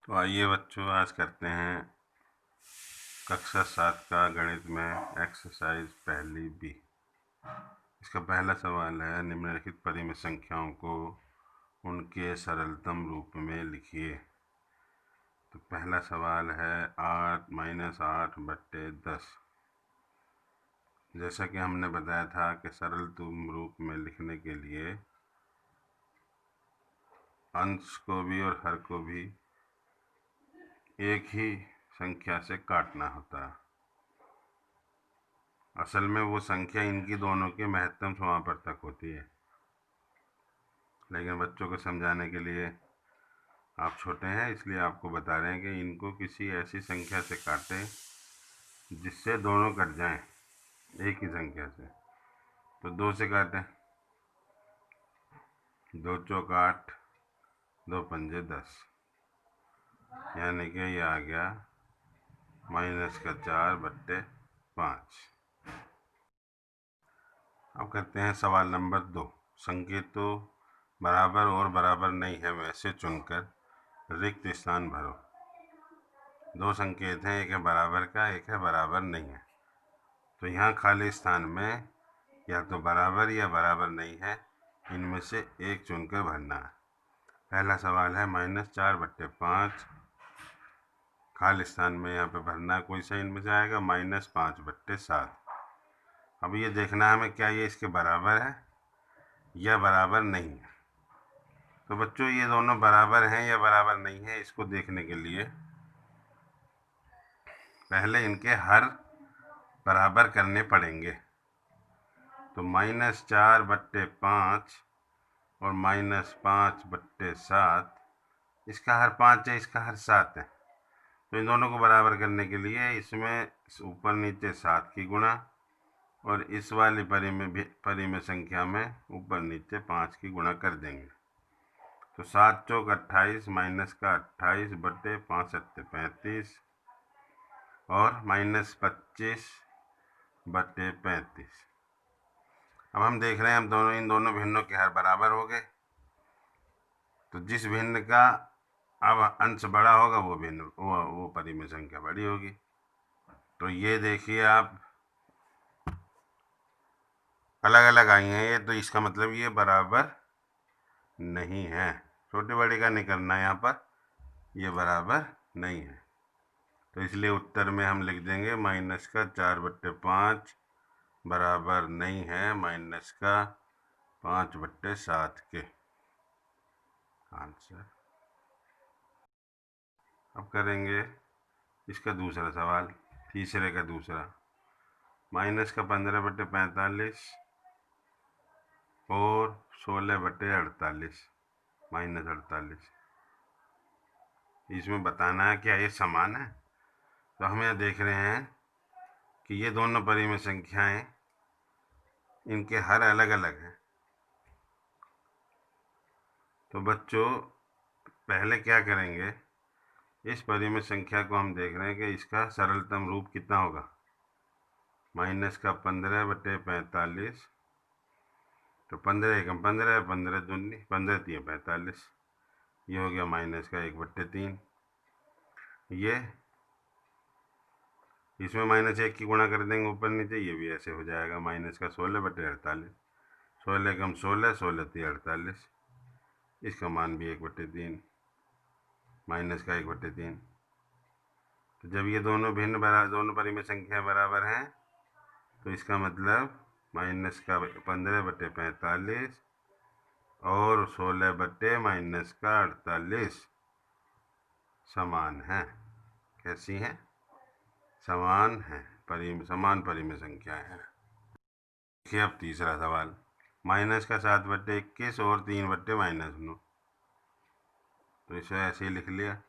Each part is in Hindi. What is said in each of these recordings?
तो आइए बच्चों, आज करते हैं कक्षा 7 का गणित में एक्सरसाइज पहली बी। इसका पहला सवाल है, निम्नलिखित परिमित संख्याओं को उनके सरलतम रूप में लिखिए। तो पहला सवाल है 8-8/10। जैसा कि हमने बताया था कि सरलतम रूप में लिखने के लिए अंश को भी और हर को भी एक ही संख्या से काटना होता है। असल में वो संख्या इनकी दोनों के महत्तम समापवर्तक होती है, लेकिन बच्चों को समझाने के लिए आप छोटे हैं इसलिए आपको बता रहे हैं कि इनको किसी ऐसी संख्या से काटें जिससे दोनों कट जाएं एक ही संख्या से। तो 2 से काटें, 2 चौक 8, 2 पंजे 10, यानी कि ये आ गया -4/5। अब करते हैं सवाल नंबर 2। संकेतों बराबर और बराबर नहीं है वैसे चुनकर रिक्त स्थान भरो। 2 संकेत हैं, एक है बराबर का, एक है बराबर नहीं है। तो यहाँ खाली स्थान में या तो बराबर या बराबर नहीं है, इनमें से एक चुनकर भरना है। पहला सवाल है -4/5। खाली स्थान में यहाँ पे भरना है, कोई सा इनमें से आएगा, -5/7। अब ये देखना है हमें क्या ये इसके बराबर है या बराबर नहीं है। तो बच्चों ये दोनों बराबर हैं या बराबर नहीं है, इसको देखने के लिए पहले इनके हर बराबर करने पड़ेंगे। तो -4/5 और -5/7, इसका हर 5 है, इसका हर 7 है। तो इन दोनों को बराबर करने के लिए इसमें ऊपर नीचे 7 की गुणा और इस वाली परिमेय संख्या में ऊपर नीचे 5 की गुणा कर देंगे। तो 7 चौक 28 माइनस का 28/5 और -25/35। अब हम देख रहे हैं इन दोनों भिन्नों के हर बराबर हो गए। तो जिस भिन्न का अब अंश बड़ा होगा वो परिमेय संख्या बड़ी होगी। तो ये देखिए आप अलग अलग आई हैं ये, तो इसका मतलब ये बराबर नहीं है। छोटे बड़े का नहीं करना है यहाँ पर, ये बराबर नहीं है। तो इसलिए उत्तर में हम लिख देंगे -4/5 बराबर नहीं है -5/7 के। आंसर। अब करेंगे इसका दूसरा सवाल, तीसरे का दूसरा। -15/45 और 16/48 -48। इसमें बताना है क्या ये समान है। तो हम यहाँ देख रहे हैं कि ये दोनों परिमेय संख्याएं इनके हर अलग अलग हैं। तो बच्चों पहले क्या करेंगे, इस परिमेय संख्या को हम देख रहे हैं कि इसका सरलतम रूप कितना होगा, -15/45। तो 15 एकम 15, 15 दूनी 15 3 45, ये हो गया -1/3। ये इसमें -1 की गुणा कर देंगे ऊपर नीचे, ये भी ऐसे हो जाएगा -16/48। 16 एकम 16, 16 3 48, इसका मान भी 1/3, -1/3। तो जब ये दोनों दोनों परिमेय संख्या बराबर हैं तो इसका मतलब -15/45 और 16/-48 समान है। कैसी हैं? समान है, समान परिमेय संख्याएं हैं। देखिए अब तीसरा सवाल, -7/21 और 3/-9। तो इसे ऐसे ही लिख लिया।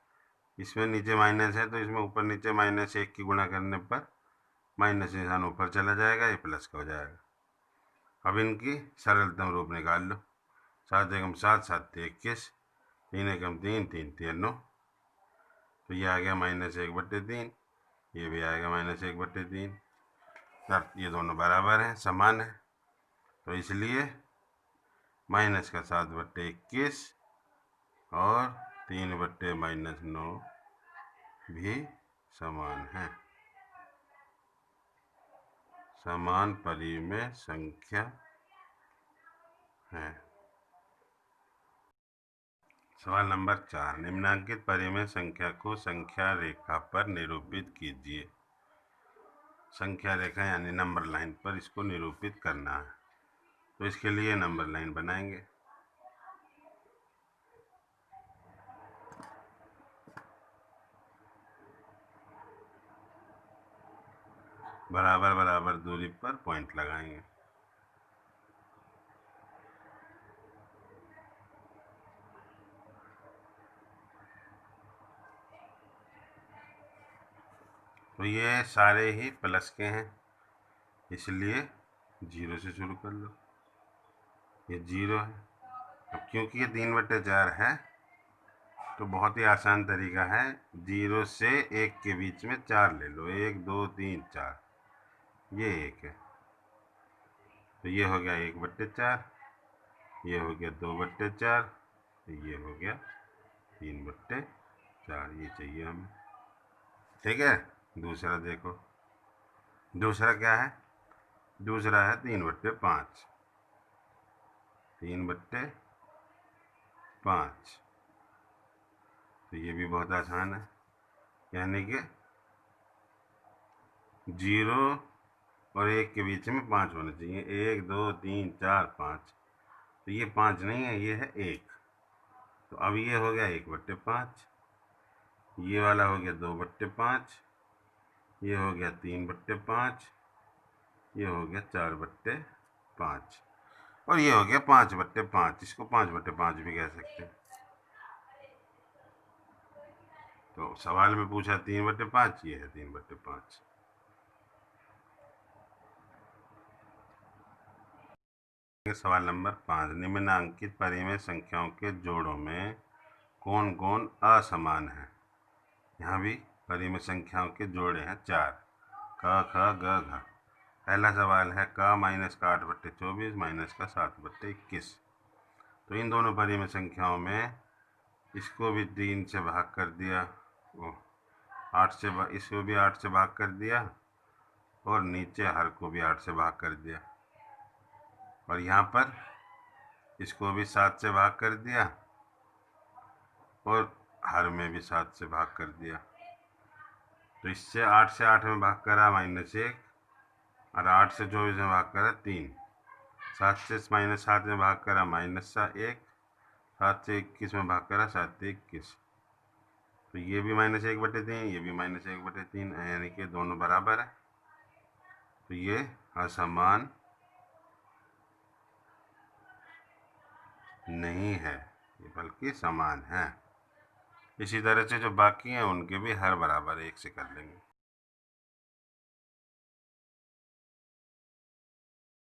इसमें नीचे माइनस है तो इसमें ऊपर नीचे -1 की गुणा करने पर माइनस निशान ऊपर चला जाएगा, ये प्लस का हो जाएगा। अब इनकी सरलतम रूप निकाल लो। 7 एकम 7, 7 3 21, 3 एकम 3, 3 3 9। तो ये आ गया -1/3, ये भी आएगा -1/3। ये दोनों बराबर हैं, समान है। तो इसलिए -7/21 और 3/-9 भी समान है, समान परिमेय संख्या है। सवाल नंबर 4, निम्नांकित परिमेय संख्या को संख्या रेखा पर निरूपित कीजिए। संख्या रेखा यानी नंबर लाइन पर इसको निरूपित करना है, तो इसके लिए नंबर लाइन बनाएंगे। बराबर बराबर दूरी पर पॉइंट लगाएंगे। तो ये सारे ही प्लस के हैं, इसलिए 0 से शुरू कर लो। ये 0 है। अब क्योंकि ये 3/4 है तो बहुत ही आसान तरीका है, 0 से 1 के बीच में 4 ले लो। 1 2 3 4, ये 1 है, तो ये हो गया 1/4, ये हो गया 2/4, ये हो गया 3/4। ये चाहिए हमें, ठीक है। दूसरा देखो, दूसरा क्या है? दूसरा है 3/5। 3/5, तो ये भी बहुत आसान है, यानी कि 0 और 1 के बीच में 5 होने चाहिए। 1 2 3 4 5, तो ये 5 नहीं है, ये है 1। तो अब ये हो गया 1/5, ये वाला हो गया 2/5, ये हो गया 3/5, ये हो गया 4/5, और ये हो गया 5/5। इसको 5/5 भी कह सकते हैं। तो सवाल में पूछा 3/5, ये है 3/5। सवाल नंबर 5, निम्नांकित परिमेय संख्याओं के जोड़ों में कौन कौन असमान है? यहाँ भी परिमेय संख्याओं के जोड़े हैं 4, क ख ग घ। पहला सवाल है क माइनस का 8/24 माइनस का 7/21। तो इन दोनों परिमेय संख्याओं में इसको भी 3 से भाग कर दिया, 8 से, इसको भी 8 से भाग कर दिया, और नीचे हर को भी 8 से भाग कर दिया, और यहाँ पर इसको भी 7 से भाग कर दिया, और हर में भी 7 से भाग कर दिया। तो इससे 8 से 8 में भाग करा -1, और 8 से 24 में भाग करा 3, 7 से -7 में भाग करा -1, 7 से 21 में भाग करा 7 से 21। तो ये भी -1/3, ये भी -1/3, यानी कि दोनों बराबर है। तो ये असमान नहीं है, ये बल्कि समान है। इसी तरह से जो बाकी हैं उनके भी हर बराबर 1 से कर लेंगे।